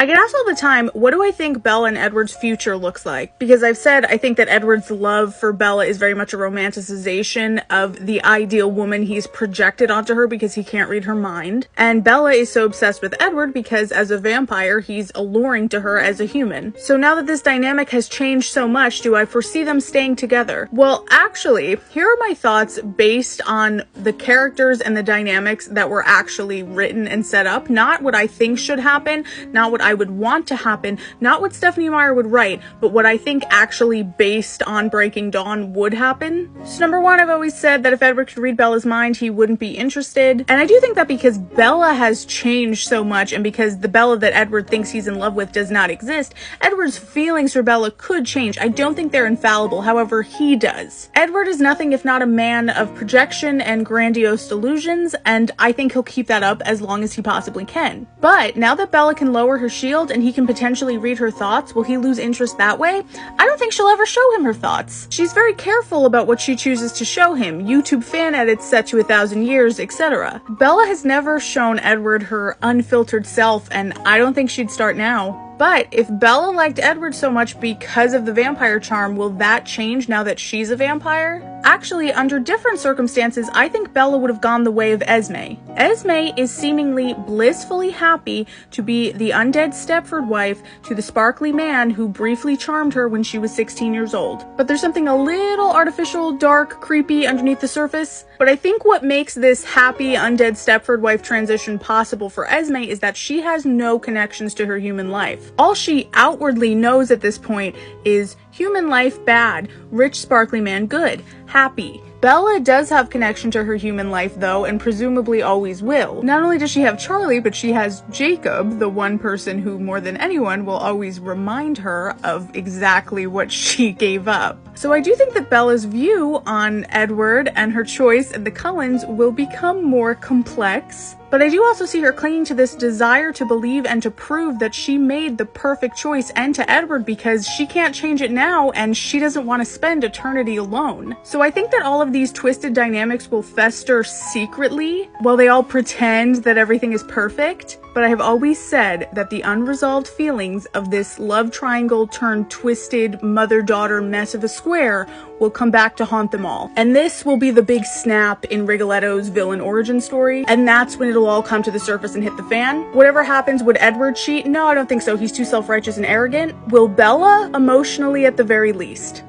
I get asked all the time, what do I think Bella and Edward's future looks like? Because I've said I think that Edward's love for Bella is very much a romanticization of the ideal woman he's projected onto her because he can't read her mind. And Bella is so obsessed with Edward because as a vampire, he's alluring to her as a human. So now that this dynamic has changed so much, do I foresee them staying together? Well, actually, here are my thoughts based on the characters and the dynamics that were actually written and set up. Not what I think should happen, not what I would want to happen, not what Stephanie Meyer would write, but what I think actually based on Breaking Dawn would happen. So number one, I've always said that if Edward could read Bella's mind, he wouldn't be interested. And I do think that because Bella has changed so much and because the Bella that Edward thinks he's in love with does not exist, Edward's feelings for Bella could change. I don't think they're infallible, however, he does. Edward is nothing if not a man of projection and grandiose delusions, and I think he'll keep that up as long as he possibly can. But now that Bella can lower her shield and he can potentially read her thoughts, will he lose interest that way? I don't think she'll ever show him her thoughts. She's very careful about what she chooses to show him, YouTube fan edits set to 1,000 years, etc. Bella has never shown Edward her unfiltered self, and I don't think she'd start now. But if Bella liked Edward so much because of the vampire charm, will that change now that she's a vampire? Actually, under different circumstances, I think Bella would have gone the way of Esme. Esme is seemingly blissfully happy to be the undead Stepford wife to the sparkly man who briefly charmed her when she was 16 years old. But there's something a little artificial, dark, creepy underneath the surface. But I think what makes this happy undead Stepford wife transition possible for Esme is that she has no connections to her human life. All she outwardly knows at this point is human life bad, rich sparkly man good, happy. Bella does have connection to her human life though, and presumably always will. Not only does she have Charlie, but she has Jacob, the one person who more than anyone will always remind her of exactly what she gave up. So I do think that Bella's view on Edward and her choice and the Cullens will become more complex. But I do also see her clinging to this desire to believe and to prove that she made the perfect choice and to Edward because she can't change it now and she doesn't want to spend eternity alone. So I think that all of these twisted dynamics will fester secretly while they all pretend that everything is perfect. But I have always said that the unresolved feelings of this love triangle turned twisted mother-daughter mess of a square will come back to haunt them all. And this will be the big snap in Rigoletto's villain origin story, and that's when it'll all come to the surface and hit the fan. Whatever happens, would Edward cheat? No, I don't think so. He's too self-righteous and arrogant. Will Bella? Emotionally at the very least.